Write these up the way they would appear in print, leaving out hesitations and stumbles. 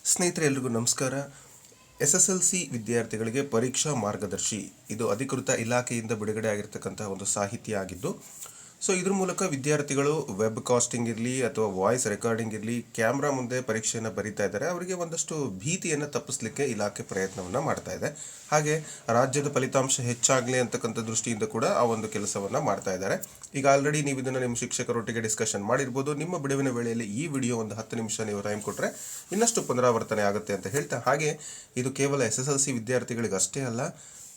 ಸ್ನೇಹಿತರೆ ಎಲ್ರಿಗೂ ನಮಸ್ಕಾರ. SSLC ವಿದ್ಯಾರ್ಥಿಗಳಿಗೆ ಪರೀಕ್ಷಾ ಮಾರ್ಗದರ್ಶಿ ಇದು ಅಧಿಕೃತ ಇಲಾಖೆಯಿಂದ ಬಿಡುಗಡೆ ಆಗಿರ್ತಕ್ಕಂತಹ ಒಂದು ಸಾಹಿತ್ಯ ಆಗಿದ್ದು, ಸೊ ಇದ್ರ ಮೂಲಕ ವಿದ್ಯಾರ್ಥಿಗಳು ವೆಬ್ ಕಾಸ್ಟಿಂಗ್ ಇರಲಿ ಅಥವಾ ವಾಯ್ಸ್ ರೆಕಾರ್ಡಿಂಗ್ ಇರಲಿ ಕ್ಯಾಮ್ರಾ ಮುಂದೆ ಪರೀಕ್ಷೆಯನ್ನು ಬರೀತಾ ಇದ್ದಾರೆ. ಅವರಿಗೆ ಒಂದಷ್ಟು ಭೀತಿಯನ್ನು ತಪ್ಪಿಸಲಿಕ್ಕೆ ಇಲಾಖೆ ಪ್ರಯತ್ನವನ್ನು ಮಾಡ್ತಾ ಇದೆ. ಹಾಗೆ ರಾಜ್ಯದ ಫಲಿತಾಂಶ ಹೆಚ್ಚಾಗಲಿ ಅಂತಕ್ಕಂಥ ದೃಷ್ಟಿಯಿಂದ ಕೂಡ ಆ ಒಂದು ಕೆಲಸವನ್ನು ಮಾಡ್ತಾ ಇದ್ದಾರೆ. ಈಗ ಆಲ್ರೆಡಿ ನೀವು ಇದನ್ನು ನಿಮ್ಮ ಶಿಕ್ಷಕರೊಟ್ಟಿಗೆ ಡಿಸ್ಕಷನ್ ಮಾಡಿರ್ಬೋದು. ನಿಮ್ಮ ಬಿಡುವಿನ ವೇಳೆಯಲ್ಲಿ ಈ ವಿಡಿಯೋ ಒಂದು 10 ನಿಮಿಷ ನೀವು ಟೈಮ್ ಕೊಟ್ಟರೆ ಇನ್ನಷ್ಟು ಪುನರಾವರ್ತನೆ ಆಗುತ್ತೆ ಅಂತ ಹೇಳ್ತಾ, ಹಾಗೆ ಇದು ಕೇವಲ SSLC ವಿದ್ಯಾರ್ಥಿಗಳಿಗೆ ಅಷ್ಟೇ ಅಲ್ಲ,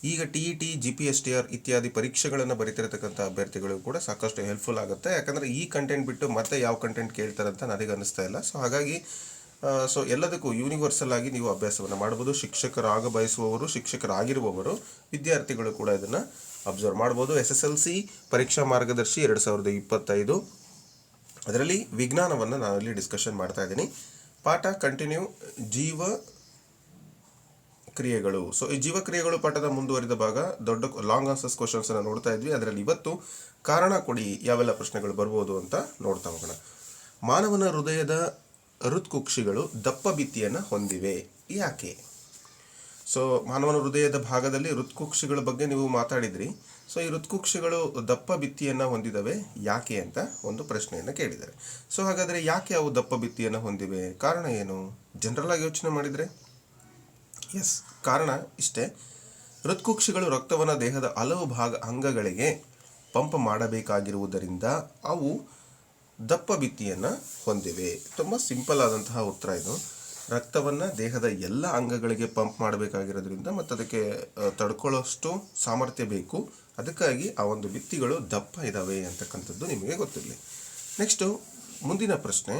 ಈಗ TET GPSTR ಇತ್ಯಾದಿ ಪರೀಕ್ಷೆಗಳನ್ನು ಬರೀತಿರತಕ್ಕಂಥ ಅಭ್ಯರ್ಥಿಗಳಿಗೂ ಕೂಡ ಸಾಕಷ್ಟು ಹೆಲ್ಪ್ಫುಲ್ ಆಗುತ್ತೆ. ಯಾಕಂದರೆ ಈ ಕಂಟೆಂಟ್ ಬಿಟ್ಟು ಮತ್ತೆ ಯಾವ ಕಂಟೆಂಟ್ ಕೇಳ್ತಾರೆ ಅಂತ ನನಗೆ ಅನ್ನಿಸ್ತಾ ಇಲ್ಲ. ಸೊ ಹಾಗಾಗಿ ಎಲ್ಲದಕ್ಕೂ ಯೂನಿವರ್ಸಲ್ ಆಗಿ ನೀವು ಅಭ್ಯಾಸವನ್ನು ಮಾಡ್ಬೋದು. ಶಿಕ್ಷಕರಾಗ ಬಯಸುವವರು, ಶಿಕ್ಷಕರಾಗಿರುವವರು, ವಿದ್ಯಾರ್ಥಿಗಳು ಕೂಡ ಇದನ್ನು ಅಬ್ಸರ್ವ್ ಮಾಡ್ಬೋದು. SSLC ಪರೀಕ್ಷಾ ಮಾರ್ಗದರ್ಶಿ 2025 ಅದರಲ್ಲಿ ವಿಜ್ಞಾನವನ್ನು ನಾನಲ್ಲಿ ಡಿಸ್ಕಷನ್ ಮಾಡ್ತಾ ಇದ್ದೀನಿ. ಪಾಠ ಕಂಟಿನ್ಯೂ ಜೀವ ಕ್ರಿಯೆಗಳು. ಸೊ ಈ ಜೀವಕ್ರಿಯೆಗಳು ಪಾಠದ ಮುಂದುವರಿದ ಭಾಗ, ದೊಡ್ಡ ಲಾಂಗ್ ಆನ್ಸರ್ಸ್ ಕ್ವಶನ್ಸ್ ಅನ್ನು ನೋಡ್ತಾ ಇದ್ವಿ. ಅದರಲ್ಲಿ ಇವತ್ತು ಕಾರಣ ಕೊಡಿ ಯಾವೆಲ್ಲ ಪ್ರಶ್ನೆಗಳು ಬರ್ಬೋದು ಅಂತ ನೋಡ್ತಾ ಹೋಗೋಣ. ಮಾನವನ ಹೃದಯದ ಹೃತ್ಕುಕ್ಷಿಗಳು ದಪ್ಪ ಭಿತ್ತಿಯನ್ನು ಹೊಂದಿವೆ, ಯಾಕೆ? ಸೊ ಮಾನವನ ಹೃದಯದ ಭಾಗದಲ್ಲಿ ಹೃತ್ಕುಕ್ಷಿಗಳ ಬಗ್ಗೆ ನೀವು ಮಾತಾಡಿದ್ರಿ. ಸೊ ಈ ಹೃತ್ಕುಕ್ಷಿಗಳು ದಪ್ಪ ಭಿತ್ತಿಯನ್ನು ಹೊಂದಿದವೆ ಯಾಕೆ ಅಂತ ಒಂದು ಪ್ರಶ್ನೆಯನ್ನು ಕೇಳಿದ್ದಾರೆ. ಸೊ ಹಾಗಾದರೆ ಯಾಕೆ ಅವು ದಪ್ಪ ಭಿತ್ತಿಯನ್ನು ಹೊಂದಿವೆ, ಕಾರಣ ಏನು? ಜನರಲ್ ಆಗಿ ಯೋಚನೆ ಮಾಡಿದರೆ ಎಸ್, ಕಾರಣ ಇಷ್ಟೇ. ಹೃತ್ಕುಕ್ಷಿಗಳು ರಕ್ತವನ್ನು ದೇಹದ ಹಲವು ಅಂಗಗಳಿಗೆ ಪಂಪ್ ಮಾಡಬೇಕಾಗಿರುವುದರಿಂದ ಅವು ದಪ್ಪ ಭಿತ್ತಿಯನ್ನು ಹೊಂದಿವೆ. ತುಂಬ ಸಿಂಪಲ್ ಆದಂತಹ ಉತ್ತರ ಇದು. ರಕ್ತವನ್ನು ದೇಹದ ಎಲ್ಲ ಅಂಗಗಳಿಗೆ ಪಂಪ್ ಮಾಡಬೇಕಾಗಿರೋದ್ರಿಂದ ಮತ್ತು ಅದಕ್ಕೆ ತಡ್ಕೊಳ್ಳೋಷ್ಟು ಸಾಮರ್ಥ್ಯ ಬೇಕು. ಅದಕ್ಕಾಗಿ ಆ ಒಂದು ಭಿತ್ತಿಗಳು ದಪ್ಪ ಇದ್ದಾವೆ ಅಂತಕ್ಕಂಥದ್ದು ನಿಮಗೆ ಗೊತ್ತಿರಲಿ. ನೆಕ್ಸ್ಟು ಮುಂದಿನ ಪ್ರಶ್ನೆ,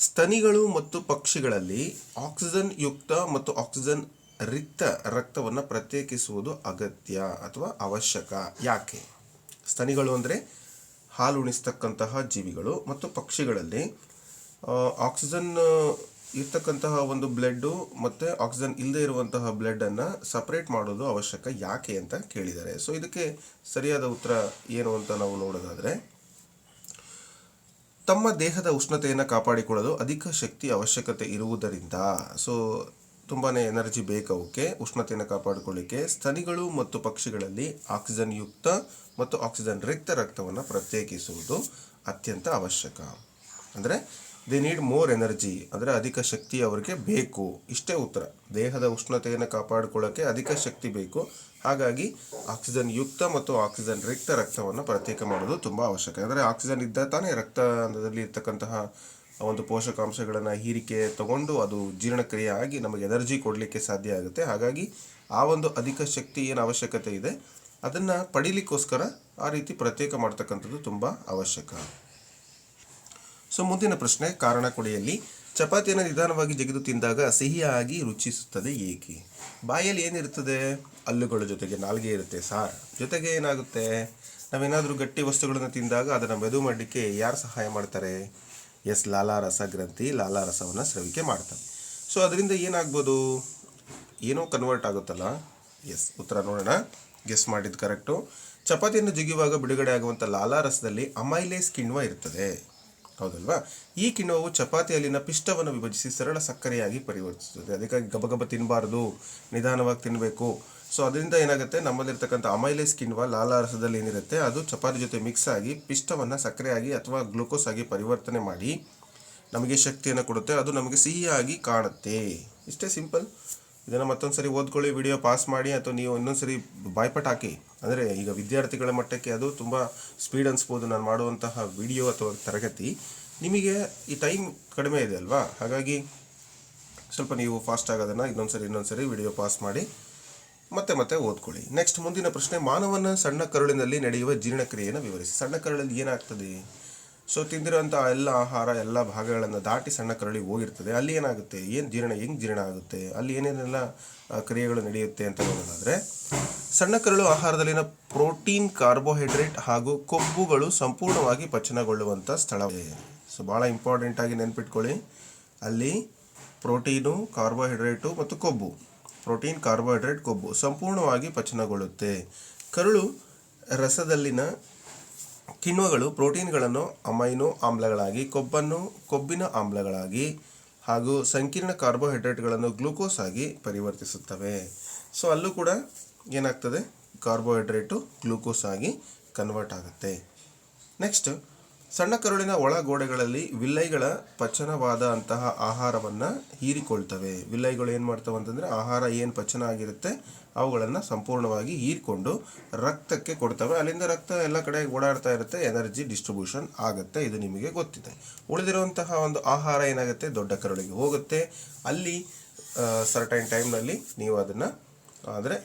ಸ್ತನಿಗಳು ಮತ್ತು ಪಕ್ಷಿಗಳಲ್ಲಿ ಆಕ್ಸಿಜನ್ ಯುಕ್ತ ಮತ್ತು ಆಕ್ಸಿಜನ್ ರಿಕ್ತ ರಕ್ತವನ್ನು ಪ್ರತ್ಯೇಕಿಸುವುದು ಅಗತ್ಯ ಅಥವಾ ಅವಶ್ಯಕ, ಯಾಕೆ? ಸ್ತನಿಗಳು ಅಂದರೆ ಹಾಲು ಉಣಿಸ್ತಕ್ಕಂತಹ ಜೀವಿಗಳು, ಮತ್ತು ಪಕ್ಷಿಗಳಲ್ಲಿ ಆಕ್ಸಿಜನ್ ಇರ್ತಕ್ಕಂತಹ ಒಂದು ಬ್ಲಡ್ಡು ಮತ್ತು ಆಕ್ಸಿಜನ್ ಇಲ್ಲದೆ ಇರುವಂತಹ ಬ್ಲಡ್ಡನ್ನು ಸಪ್ರೇಟ್ ಮಾಡೋದು ಅವಶ್ಯಕ, ಯಾಕೆ ಅಂತ ಕೇಳಿದ್ದಾರೆ. ಸೊ ಇದಕ್ಕೆ ಸರಿಯಾದ ಉತ್ತರ ಏನು ಅಂತ ನಾವು ನೋಡೋದಾದರೆ, ತಮ್ಮ ದೇಹದ ಉಷ್ಣತೆಯನ್ನು ಕಾಪಾಡಿಕೊಳ್ಳಲು ಅಧಿಕ ಶಕ್ತಿ ಅವಶ್ಯಕತೆ ಇರುವುದರಿಂದ, ಸೊ ತುಂಬಾ ಎನರ್ಜಿ ಬೇಕು ಅವಕ್ಕೆ ಉಷ್ಣತೆಯನ್ನು ಕಾಪಾಡಿಕೊಳ್ಳಿಕ್ಕೆ, ಸ್ತನಿಗಳು ಮತ್ತು ಪಕ್ಷಿಗಳಲ್ಲಿ ಆಕ್ಸಿಜನ್ ಯುಕ್ತ ಮತ್ತು ಆಕ್ಸಿಜನ್ ರಿಕ್ತ ರಕ್ತವನ್ನು ಪ್ರತ್ಯೇಕಿಸುವುದು ಅತ್ಯಂತ ಅವಶ್ಯಕ. ಅಂದರೆ ದೇ ನೀಡ್ ಮೋರ್ ಎನರ್ಜಿ, ಅಂದರೆ ಅಧಿಕ ಶಕ್ತಿ ಅವರಿಗೆ ಬೇಕು. ಇಷ್ಟೇ ಉತ್ತರ. ದೇಹದ ಉಷ್ಣತೆಯನ್ನು ಕಾಪಾಡಿಕೊಳ್ಳೋಕ್ಕೆ ಅಧಿಕ ಶಕ್ತಿ ಬೇಕು. ಹಾಗಾಗಿ ಆಕ್ಸಿಜನ್ ಯುಕ್ತ ಮತ್ತು ಆಕ್ಸಿಜನ್ ರಿಕ್ತ ರಕ್ತವನ್ನು ಪ್ರತ್ಯೇಕ ಮಾಡೋದು ತುಂಬ ಅವಶ್ಯಕ. ಅಂದರೆ ಆಕ್ಸಿಜನ್ ಇದ್ದ ತಾನೇ ರಕ್ತದಲ್ಲಿ ಇರ್ತಕ್ಕಂತಹ ಒಂದು ಪೋಷಕಾಂಶಗಳನ್ನು ಹೀರಿಕೆ ತಗೊಂಡು ಅದು ಜೀರ್ಣಕ್ರಿಯೆ ಆಗಿ ನಮಗೆ ಎನರ್ಜಿ ಕೊಡಲಿಕ್ಕೆ ಸಾಧ್ಯ ಆಗುತ್ತೆ. ಹಾಗಾಗಿ ಆ ಒಂದು ಅಧಿಕ ಶಕ್ತಿ ಏನು ಅವಶ್ಯಕತೆ ಇದೆ ಅದನ್ನು ಪಡೀಲಿಕ್ಕೋಸ್ಕರ ಆ ರೀತಿ ಪ್ರತ್ಯೇಕ ಮಾಡ್ತಕ್ಕಂಥದ್ದು ತುಂಬ ಅವಶ್ಯಕ. ಸೊ ಮುಂದಿನ ಪ್ರಶ್ನೆ, ಕಾರಣ ಕೊಡಿಯಲ್ಲಿ ಚಪಾತಿಯನ್ನು ನಿಧಾನವಾಗಿ ಜಗಿದು ತಿಂದಾಗ ಸಿಹಿಯಾಗಿ ರುಚಿಸುತ್ತದೆ ಏಕೆ? ಬಾಯಲ್ಲಿ ಏನಿರ್ತದೆ? ಹಲ್ಲುಗಳ ಜೊತೆಗೆ ನಾಲಿಗೆ ಇರುತ್ತೆ ಸಾರ್. ಜೊತೆಗೆ ಏನಾಗುತ್ತೆ, ನಾವೇನಾದರೂ ಗಟ್ಟಿ ವಸ್ತುಗಳನ್ನು ತಿಂದಾಗ ಅದನ್ನು ಮೆದು ಮಾಡಲಿಕ್ಕೆ ಯಾರು ಸಹಾಯ ಮಾಡ್ತಾರೆ? ಎಸ್, ಲಾಲಾರಸ ಗ್ರಂಥಿ ಲಾಲಾರಸವನ್ನು ಸ್ರವಿಕೆ ಮಾಡ್ತಾರೆ. ಸೊ ಅದರಿಂದ ಏನಾಗ್ಬೋದು? ಏನೋ ಕನ್ವರ್ಟ್ ಆಗುತ್ತಲ್ಲ. ಎಸ್, ಉತ್ತರ ನೋಡೋಣ. ಗೆಸ್ ಮಾಡಿದ್ದು ಕರೆಕ್ಟು. ಚಪಾತಿಯನ್ನು ಜಿಗಿಯುವಾಗ ಬಿಡುಗಡೆ ಆಗುವಂಥ ಲಾಲಾರಸದಲ್ಲಿ ಅಮೈಲೇಸ್ ಕಿಣ್ವ ಇರ್ತದೆ, ಹೌದಲ್ವಾ? ಈ ಕಿಣ್ವವು ಚಪಾತಿಯಲ್ಲಿನ ಪಿಷ್ಟವನ್ನು ವಿಭಜಿಸಿ ಸರಳ ಸಕ್ಕರೆಯಾಗಿ ಪರಿವರ್ತಿಸುತ್ತದೆ. ಅದಕ್ಕಾಗಿ ಗಬಗಬ ತಿನ್ನಬಾರ್ದು, ನಿಧಾನವಾಗಿ ತಿನ್ನಬೇಕು. ಸೊ ಅದರಿಂದ ಏನಾಗುತ್ತೆ, ನಮ್ಮಲ್ಲಿರ್ತಕ್ಕಂಥ ಅಮೈಲೇಸ್ ಕಿಣ್ವ ಲಾಲಾರಸದಲ್ಲಿ ಏನಿರುತ್ತೆ ಅದು ಚಪಾತಿ ಜೊತೆ ಮಿಕ್ಸ್ ಆಗಿ ಪಿಷ್ಟವನ್ನು ಸಕ್ಕರೆಯಾಗಿ ಅಥವಾ ಗ್ಲೂಕೋಸ್ ಆಗಿ ಪರಿವರ್ತನೆ ಮಾಡಿ ನಮಗೆ ಶಕ್ತಿಯನ್ನು ಕೊಡುತ್ತೆ. ಅದು ನಮಗೆ ಸಿಹಿಯಾಗಿ ಕಾಣುತ್ತೆ. ಇಷ್ಟೇ ಸಿಂಪಲ್. ಇದನ್ನು ಮತ್ತೊಂದು ಸರಿ ಓದ್ಕೊಳ್ಳಿ, ವಿಡಿಯೋ ಪಾಸ್ ಮಾಡಿ, ಅಥವಾ ನೀವು ಇನ್ನೊಂದು ಸರಿ ಬಾಯ್ಪಟ್ ಹಾಕಿ. ಅಂದರೆ ಈಗ ವಿದ್ಯಾರ್ಥಿಗಳ ಮಟ್ಟಕ್ಕೆ ಅದು ತುಂಬ ಸ್ಪೀಡ್ ಅನಿಸ್ಬೋದು ನಾನು ಮಾಡುವಂತಹ ವಿಡಿಯೋ ಅಥವಾ ತರಗತಿ. ನಿಮಗೆ ಈ ಟೈಮ್ ಕಡಿಮೆ ಇದೆ ಅಲ್ವಾ, ಹಾಗಾಗಿ ಸ್ವಲ್ಪ ನೀವು ಫಾಸ್ಟಾಗಿ ಅದನ್ನು ಇನ್ನೊಂದು ಸರಿ ವಿಡಿಯೋ ಪಾಸ್ ಮಾಡಿ ಮತ್ತೆ ಓದ್ಕೊಳ್ಳಿ. ನೆಕ್ಸ್ಟ್ ಮುಂದಿನ ಪ್ರಶ್ನೆ, ಮಾನವನ ಸಣ್ಣ ಕರುಳಿನಲ್ಲಿ ನಡೆಯುವ ಜೀರ್ಣಕ್ರಿಯೆಯನ್ನು ವಿವರಿಸಿ. ಸಣ್ಣ ಕರುಳಲ್ಲಿ ಏನಾಗ್ತದೆ? ಸೊ ತಿಂದಿರೋಂಥ ಎಲ್ಲ ಆಹಾರ ಎಲ್ಲ ಭಾಗಗಳನ್ನು ದಾಟಿ ಸಣ್ಣ ಕರುಳಿಗೆ ಹೋಗಿರ್ತದೆ. ಅಲ್ಲಿ ಏನಾಗುತ್ತೆ, ಹೆಂಗೆ ಜೀರ್ಣ ಆಗುತ್ತೆ, ಅಲ್ಲಿ ಏನೇನೆಲ್ಲ ಕ್ರಿಯೆಗಳು ನಡೆಯುತ್ತೆ ಅಂತ ನೋಡೋದಾದರೆ, ಸಣ್ಣ ಕರುಳು ಆಹಾರದಲ್ಲಿನ ಪ್ರೋಟೀನ್, ಕಾರ್ಬೋಹೈಡ್ರೇಟ್ ಹಾಗೂ ಕೊಬ್ಬುಗಳು ಸಂಪೂರ್ಣವಾಗಿ ಪಚನಗೊಳ್ಳುವಂಥ ಸ್ಥಳವಿದೆ. ಸೊ ಭಾಳ ಇಂಪಾರ್ಟೆಂಟಾಗಿ ನೆನ್ಪಿಟ್ಕೊಳ್ಳಿ, ಅಲ್ಲಿ ಪ್ರೋಟೀನು, ಕಾರ್ಬೋಹೈಡ್ರೇಟು ಮತ್ತು ಕೊಬ್ಬು, ಪ್ರೋಟೀನ್, ಕಾರ್ಬೋಹೈಡ್ರೇಟ್, ಕೊಬ್ಬು ಸಂಪೂರ್ಣವಾಗಿ ಪಚನಗೊಳ್ಳುತ್ತೆ. ಕರುಳು ರಸದಲ್ಲಿನ ಕಿಣ್ವಗಳು ಪ್ರೋಟೀನ್ಗಳನ್ನು ಅಮೈನೋ ಆಮ್ಲಗಳಾಗಿ, ಕೊಬ್ಬಿನ ಆಮ್ಲಗಳಾಗಿ ಹಾಗೂ ಸಂಕೀರ್ಣ ಕಾರ್ಬೋಹೈಡ್ರೇಟ್ಗಳನ್ನು ಗ್ಲೂಕೋಸ್ ಆಗಿ ಪರಿವರ್ತಿಸುತ್ತವೆ. ಸೊ ಅಲ್ಲೂ ಕೂಡ ಏನಾಗ್ತದೆ, ಕಾರ್ಬೋಹೈಡ್ರೇಟು ಗ್ಲೂಕೋಸ್ ಆಗಿ ಕನ್ವರ್ಟ್ ಆಗುತ್ತೆ. ನೆಕ್ಸ್ಟ್, ಸಣ್ಣ ಕರುಳಿನ ಒಳ ಗೋಡೆಗಳಲ್ಲಿ ವಿಲ್ಲೈಗಳ ಪಚನವಾದ ಅಂತಹ ಆಹಾರವನ್ನು ಹೀರಿಕೊಳ್ತವೆ. ವಿಲ್ಲೈಗಳು ಏನು ಮಾಡ್ತವೆ ಅಂತಂದರೆ ಆಹಾರ ಏನು ಪಚನ ಆಗಿರುತ್ತೆ ಅವುಗಳನ್ನು ಸಂಪೂರ್ಣವಾಗಿ ಹೀರಿಕೊಂಡು ರಕ್ತಕ್ಕೆ ಕೊಡ್ತವೆ. ಅಲ್ಲಿಂದ ರಕ್ತ ಎಲ್ಲ ಕಡೆ ಓಡಾಡ್ತಾ ಇರುತ್ತೆ, ಎನರ್ಜಿ ಡಿಸ್ಟ್ರಿಬ್ಯೂಷನ್ ಆಗುತ್ತೆ. ಇದು ನಿಮಗೆ ಗೊತ್ತಿದೆ. ಉಳಿದಿರುವಂತಹ ಒಂದು ಆಹಾರ ಏನಾಗುತ್ತೆ, ದೊಡ್ಡ ಕರುಳಿಗೆ ಹೋಗುತ್ತೆ. ಅಲ್ಲಿ ಸರ್ಟೈನ್ ಟೈಮ್ನಲ್ಲಿ ನೀವು ಅದನ್ನು ಅಂದರೆ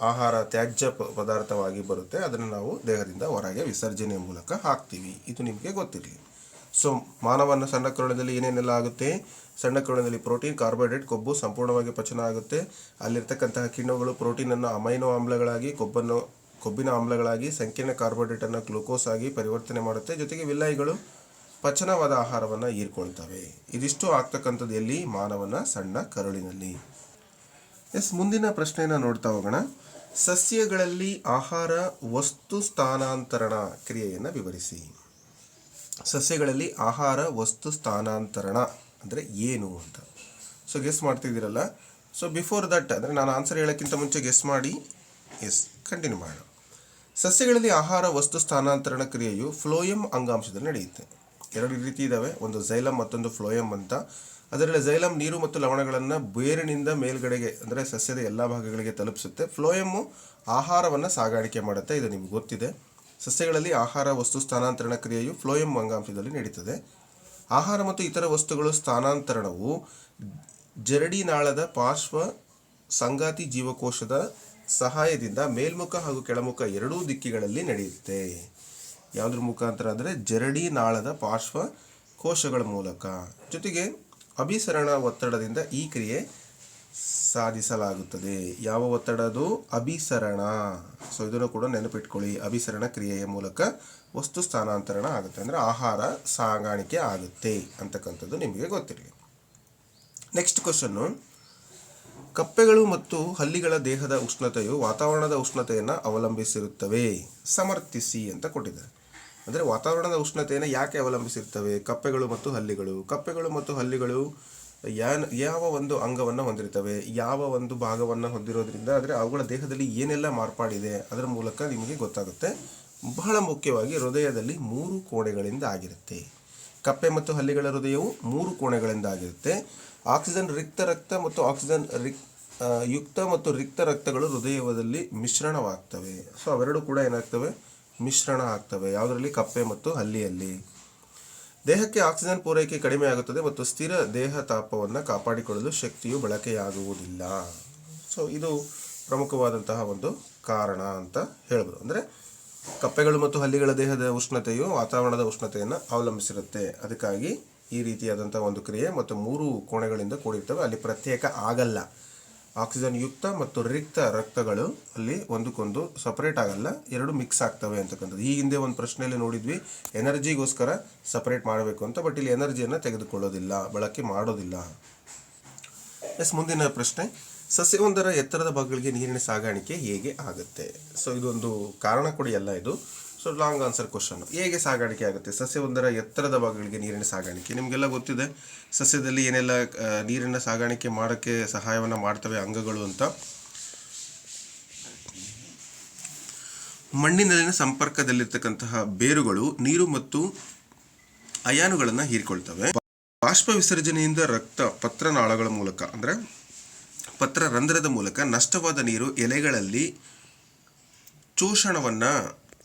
ಆಹಾರ ತ್ಯಾಜ್ಯ ಪದಾರ್ಥವಾಗಿ ಬರುತ್ತೆ, ಅದನ್ನು ನಾವು ದೇಹದಿಂದ ಹೊರಗೆ ವಿಸರ್ಜನೆ ಮೂಲಕ ಹಾಕ್ತೀವಿ. ಇದು ನಿಮಗೆ ಗೊತ್ತಿರಲಿ. ಸೊ ಮಾನವನ ಸಣ್ಣ ಕರುಳಿನಲ್ಲಿ ಏನೇನೆಲ್ಲ ಆಗುತ್ತೆ, ಸಣ್ಣ ಕರುಳಿನಲ್ಲಿ ಪ್ರೋಟೀನ್, ಕಾರ್ಬೋಹೈಡ್ರೇಟ್, ಕೊಬ್ಬು ಸಂಪೂರ್ಣವಾಗಿ ಪಚನ ಆಗುತ್ತೆ. ಅಲ್ಲಿರ್ತಕ್ಕಂತಹ ಕಿಣ್ವಗಳು ಪ್ರೋಟೀನನ್ನು ಅಮೈನೋ ಆಮ್ಲಗಳಾಗಿ, ಕೊಬ್ಬಿನ ಆಮ್ಲಗಳಾಗಿ, ಸಂಕೀರ್ಣ ಕಾರ್ಬೋಹೈಡ್ರೇಟನ್ನು ಗ್ಲೂಕೋಸ್ ಆಗಿ ಪರಿವರ್ತನೆ ಮಾಡುತ್ತೆ. ಜೊತೆಗೆ ವಿಲ್ಲೈಗಳು ಪಚನವಾದ ಆಹಾರವನ್ನು ಹೀರ್ಕೊಳ್ತವೆ. ಇದಿಷ್ಟು ಆಗ್ತಕ್ಕಂಥದ್ದು ಎಲ್ಲಿ, ಮಾನವನ ಸಣ್ಣ ಕರುಳಿನಲ್ಲಿ. ಮುಂದಿನ ಪ್ರಶ್ನೆಯನ್ನು ನೋಡ್ತಾ ಹೋಗೋಣ. ಸಸ್ಯಗಳಲ್ಲಿ ಆಹಾರ ವಸ್ತು ಸ್ಥಾನಾಂತರಣ ಕ್ರಿಯೆಯನ್ನು ವಿವರಿಸಿ. ಸಸ್ಯಗಳಲ್ಲಿ ಆಹಾರ ವಸ್ತು ಸ್ಥಾನಾಂತರಣ ಅಂದರೆ ಏನು ಅಂತ ಸೊ ಗೆಸ್ ಮಾಡ್ತಿದ್ದೀರಲ್ಲ. ಸೊ ಬಿಫೋರ್ ದಟ್ ಅಂದರೆ ನಾನು ಆನ್ಸರ್ ಹೇಳೋಕ್ಕಿಂತ ಮುಂಚೆ ಗೆಸ್ ಮಾಡಿ. ಕಂಟಿನ್ಯೂ ಮಾಡೋಣ. ಸಸ್ಯಗಳಲ್ಲಿ ಆಹಾರ ವಸ್ತು ಸ್ಥಾನಾಂತರಣ ಕ್ರಿಯೆಯು ಫ್ಲೋಯಂ ಅಂಗಾಂಶದಲ್ಲಿ ನಡೆಯುತ್ತೆ. ಎರಡು ರೀತಿ ಇದ್ದಾವೆ, ಒಂದು ಝೈಲಮ್ ಮತ್ತೊಂದು ಫ್ಲೋಯಂ ಅಂತ. ಅದರಲ್ಲಿ ಝೈಲಮ್ ನೀರು ಮತ್ತು ಲವಣಗಳನ್ನು ಬೇರಿನಿಂದ ಮೇಲ್ಗಡೆಗೆ ಅಂದರೆ ಸಸ್ಯದ ಎಲ್ಲ ಭಾಗಗಳಿಗೆ ತಲುಪಿಸುತ್ತೆ. ಫ್ಲೋಯಮ್ಮು ಆಹಾರವನ್ನು ಸಾಗಾಣಿಕೆ ಮಾಡುತ್ತೆ. ಇದು ನಿಮ್ಗೆ ಗೊತ್ತಿದೆ. ಸಸ್ಯಗಳಲ್ಲಿ ಆಹಾರ ವಸ್ತು ಸ್ಥಾನಾಂತರಣ ಕ್ರಿಯೆಯು ಫ್ಲೋಯಂ ಅಂಗಾಂಶದಲ್ಲಿ ನಡೀತದೆ. ಆಹಾರ ಮತ್ತು ಇತರ ವಸ್ತುಗಳು ಸ್ಥಾನಾಂತರಣವು ಜರಡಿನಾಳದ ಪಾರ್ಶ್ವ ಸಂಗಾತಿ ಜೀವಕೋಶದ ಸಹಾಯದಿಂದ ಮೇಲ್ಮುಖ ಹಾಗೂ ಕೆಳಮುಖ ಎರಡೂ ದಿಕ್ಕಿಗಳಲ್ಲಿ ನಡೆಯುತ್ತೆ. ಯಾವುದ್ರ ಮುಖಾಂತರ ಅಂದರೆ ಜರಡಿನಾಳದ ಪಾರ್ಶ್ವ ಕೋಶಗಳ ಮೂಲಕ. ಜೊತೆಗೆ ಅಭಿಸರಣ ಒತ್ತಡದಿಂದ ಈ ಕ್ರಿಯೆ ಸಾಧಿಸಲಾಗುತ್ತದೆ. ಯಾವ ಒತ್ತಡ ಅದು? ಅಭಿಸರಣ. ಸೊ ಇದನ್ನು ಕೂಡ ನೆನಪಿಟ್ಕೊಳ್ಳಿ. ಅಭಿಸರಣ ಕ್ರಿಯೆಯ ಮೂಲಕ ವಸ್ತು ಸ್ಥಾನಾಂತರಣ ಆಗುತ್ತೆ, ಅಂದರೆ ಆಹಾರ ಸಾಗಾಣಿಕೆ ಆಗುತ್ತೆ ಅಂತಕ್ಕಂಥದ್ದು ನಿಮಗೆ ಗೊತ್ತಿರಲಿ. ನೆಕ್ಸ್ಟ್ ಕ್ವಶನ್ನು, ಕಪ್ಪೆಗಳು ಮತ್ತು ಹಲ್ಲಿಗಳ ದೇಹದ ಉಷ್ಣತೆಯು ವಾತಾವರಣದ ಉಷ್ಣತೆಯನ್ನು ಅವಲಂಬಿಸಿರುತ್ತವೆ. ಸಮರ್ಥಿಸಿ ಅಂತ ಕೊಟ್ಟಿದ್ದಾರೆ. ಅಂದರೆ ವಾತಾವರಣದ ಉಷ್ಣತೆಯನ್ನು ಯಾಕೆ ಅವಲಂಬಿಸಿರ್ತವೆ ಕಪ್ಪೆಗಳು ಮತ್ತು ಹಲ್ಲಿಗಳು? ಕಪ್ಪೆಗಳು ಮತ್ತು ಹಲ್ಲಿಗಳು ಯಾವ ಒಂದು ಅಂಗವನ್ನು ಹೊಂದಿರ್ತವೆ, ಯಾವ ಒಂದು ಭಾಗವನ್ನು ಹೊಂದಿರೋದ್ರಿಂದ ಅಂದರೆ ಅವುಗಳ ದೇಹದಲ್ಲಿ ಏನೆಲ್ಲ ಮಾರ್ಪಾಡಿದೆ ಅದರ ಮೂಲಕ ನಿಮಗೆ ಗೊತ್ತಾಗುತ್ತೆ. ಬಹಳ ಮುಖ್ಯವಾಗಿ ಹೃದಯದಲ್ಲಿ 3 ಕೋಣೆಗಳಿಂದ ಆಗಿರುತ್ತೆ. ಕಪ್ಪೆ ಮತ್ತು ಹಲ್ಲಿಗಳ ಹೃದಯವು 3 ಕೋಣೆಗಳಿಂದ ಆಗಿರುತ್ತೆ. ಆಕ್ಸಿಜನ್ ರಿಕ್ತ ರಕ್ತ ಮತ್ತು ಆಕ್ಸಿಜನ್ ಯುಕ್ತ ಮತ್ತು ರಿಕ್ತ ರಕ್ತಗಳು ಹೃದಯದಲ್ಲಿ ಮಿಶ್ರಣವಾಗ್ತವೆ. ಸೊ ಅವೆರಡು ಕೂಡ ಏನಾಗ್ತವೆ? ಮಿಶ್ರಣ ಆಗ್ತವೆ. ಯಾವುದರಲ್ಲಿ? ಕಪ್ಪೆ ಮತ್ತು ಹಲ್ಲಿಯಲ್ಲಿ. ದೇಹಕ್ಕೆ ಆಕ್ಸಿಜನ್ ಪೂರೈಕೆ ಕಡಿಮೆ ಆಗುತ್ತದೆ ಮತ್ತು ಸ್ಥಿರ ದೇಹ ತಾಪವನ್ನು ಕಾಪಾಡಿಕೊಳ್ಳಲು ಶಕ್ತಿಯು ಬಳಕೆಯಾಗುವುದಿಲ್ಲ. ಸೊ ಇದು ಪ್ರಮುಖವಾದಂತಹ ಒಂದು ಕಾರಣ ಅಂತ ಹೇಳ್ಬೋದು. ಅಂದರೆ ಕಪ್ಪೆಗಳು ಮತ್ತು ಹಲ್ಲಿಗಳ ದೇಹದ ಉಷ್ಣತೆಯು ವಾತಾವರಣದ ಉಷ್ಣತೆಯನ್ನು ಅವಲಂಬಿಸಿರುತ್ತೆ. ಅದಕ್ಕಾಗಿ ಈ ರೀತಿಯಾದಂಥ ಒಂದು ಕ್ರಿಯೆ ಮತ್ತು 3 ಕೋಣೆಗಳಿಂದ ಕೂಡಿರ್ತವೆ. ಅಲ್ಲಿ ಪ್ರತ್ಯೇಕ ಆಗಲ್ಲ. ಆಕ್ಸಿಜನ್ ಯುಕ್ತ ಮತ್ತು ರಿಕ್ತ ರಕ್ತಗಳು ಅಲ್ಲಿ ಒಂದಕ್ಕೊಂದು ಸಪರೇಟ್ ಆಗಲ್ಲ, ಎರಡು ಮಿಕ್ಸ್ ಆಗ್ತವೆ ಅಂತಕ್ಕಂಥದ್ದು. ಈ ಹಿಂದೆ ಒಂದು ಪ್ರಶ್ನೆಯಲ್ಲಿ ನೋಡಿದ್ವಿ, ಎನರ್ಜಿಗೋಸ್ಕರ ಸಪರೇಟ್ ಮಾಡಬೇಕು ಅಂತ. ಬಟ್ ಇಲ್ಲಿ ಎನರ್ಜಿಯನ್ನು ತೆಗೆದುಕೊಳ್ಳೋದಿಲ್ಲ, ಬಳಕೆ ಮಾಡೋದಿಲ್ಲ. ಮುಂದಿನ ಪ್ರಶ್ನೆ, ಸಸ್ಯವೊಂದರ ಎತ್ತರದ ಭಾಗಗಳಿಗೆ ನೀರಿನ ಸಾಗಾಣಿಕೆ ಹೇಗೆ ಆಗುತ್ತೆ? ಸೊ ಇದೊಂದು ಕಾರಣ ಕೊಡಿ ಅಲ್ಲ ಇದು. So long answer question. ಹೇಗೆ ಸಾಗಾಣಿಕೆ ಆಗುತ್ತೆ ಸಸ್ಯವೊಂದರ ಎತ್ತರದ ಭಾಗಗಳಿಗೆ ನೀರಿನ ಸಾಗಾಣಿಕೆ? ನಿಮಗೆಲ್ಲ ಗೊತ್ತಿದೆ ಸಸ್ಯದಲ್ಲಿ ಏನೆಲ್ಲ ನೀರಿನ ಸಾಗಾಣಿಕೆ ಮಾಡೋಕ್ಕೆ ಸಹಾಯವನ್ನು ಮಾಡ್ತವೆ ಅಂಗಗಳು ಅಂತ. ಮಣ್ಣಿನಲ್ಲಿನ ಸಂಪರ್ಕದಲ್ಲಿರ್ತಕ್ಕಂತಹ ಬೇರುಗಳು ನೀರು ಮತ್ತು ಅಯಾನುಗಳನ್ನು ಹೀರಿಕೊಳ್ತವೆ. ಬಾಷ್ಪ ವಿಸರ್ಜನೆಯಿಂದ ರಕ್ತ ಪತ್ರನಾಳಗಳ ಮೂಲಕ ಅಂದರೆ ಪತ್ರರಂಧ್ರದ ಮೂಲಕ ನಷ್ಟವಾದ ನೀರು ಎಲೆಗಳಲ್ಲಿ ಶೋಷಣವನ್ನು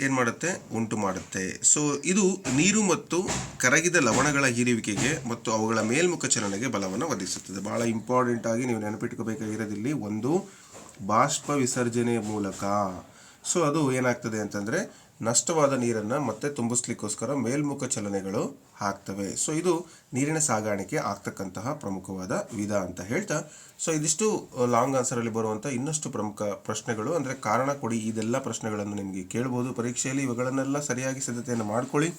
ಏನು ಮಾಡುತ್ತೆ? ಉಂಟು ಮಾಡುತ್ತೆ. ಸೊ ಇದು ನೀರು ಮತ್ತು ಕರಗಿದ ಲವಣಗಳ ಹೀರುವಿಕೆಗೆ ಮತ್ತು ಅವುಗಳ ಮೇಲ್ಮುಖ ಚಲನೆಗೆ ಬಲವನ್ನು ಒದಗಿಸುತ್ತದೆ. ಭಾಳ ಇಂಪಾರ್ಟೆಂಟ್ ಆಗಿ ನೀವು ನೆನಪಿಟ್ಕೋಬೇಕಾಗಿರೋದಿಲ್ಲಿ ಒಂದು ಬಾಷ್ಪ ವಿಸರ್ಜನೆಯ ಮೂಲಕ. ಸೊ ಅದು ಏನಾಗ್ತದೆ ಅಂತಂದರೆ ನಷ್ಟವಾದ ನೀರನ್ನು ಮತ್ತೆ ತುಂಬಿಸ್ಲಿಕ್ಕೋಸ್ಕರ ಮೇಲ್ಮುಖ ಚಲನೆಗಳು ಆಗ್ತವೆ. ಸೊ ಇದು ನೀರಿನ ಸಾಗಾಣಿಕೆ ಆಗ್ತಕ್ಕಂತಹ ಪ್ರಮುಖವಾದ ವಿಧ ಅಂತ ಹೇಳ್ತಾ, ಸೊ ಇದಿಷ್ಟು ಲಾಂಗ್ ಆನ್ಸರಲ್ಲಿ ಬರುವಂಥ ಇನ್ನಷ್ಟು ಪ್ರಮುಖ ಪ್ರಶ್ನೆಗಳು. ಅಂದರೆ ಕಾರಣ ಕೊಡಿ, ಇದೆಲ್ಲ ಪ್ರಶ್ನೆಗಳನ್ನು ನಿಮಗೆ ಕೇಳ್ಬೋದು ಪರೀಕ್ಷೆಯಲ್ಲಿ. ಇವುಗಳನ್ನೆಲ್ಲ ಸರಿಯಾಗಿ ಸಿದ್ಧತೆಯನ್ನು ಮಾಡ್ಕೊಳ್ಳಿ.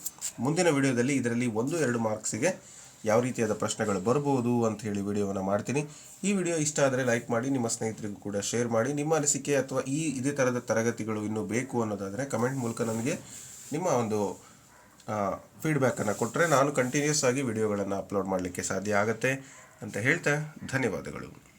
ಮುಂದಿನ ವಿಡಿಯೋದಲ್ಲಿ ಇದರಲ್ಲಿ 1-2 ಮಾರ್ಕ್ಸಿಗೆ ಯಾವ ರೀತಿಯಾದ ಪ್ರಶ್ನೆಗಳು ಬರ್ಬೋದು ಅಂತ ಹೇಳಿ ವಿಡಿಯೋವನ್ನು ಮಾಡ್ತೀನಿ. ಈ ವಿಡಿಯೋ ಇಷ್ಟ ಆದರೆ ಲೈಕ್ ಮಾಡಿ, ನಿಮ್ಮ ಸ್ನೇಹಿತರಿಗೂ ಕೂಡ ಶೇರ್ ಮಾಡಿ. ನಿಮ್ಮ ಅನಿಸಿಕೆ ಅಥವಾ ಇದೇ ಥರದ ತರಗತಿಗಳು ಇನ್ನೂ ಬೇಕು ಅನ್ನೋದಾದರೆ ಕಮೆಂಟ್ ಮೂಲಕ ನನಗೆ ನಿಮ್ಮ ಒಂದು ಫೀಡ್ಬ್ಯಾಕನ್ನು ಕೊಟ್ಟರೆ ನಾನು ಕಂಟಿನ್ಯೂಸ್ ಆಗಿ ವಿಡಿಯೋಗಳನ್ನು ಅಪ್ಲೋಡ್ ಮಾಡಲಿಕ್ಕೆ ಸಾಧ್ಯ ಆಗುತ್ತೆ. ಅಂತ ಹೇಳ್ತಾ ಧನ್ಯವಾದಗಳು.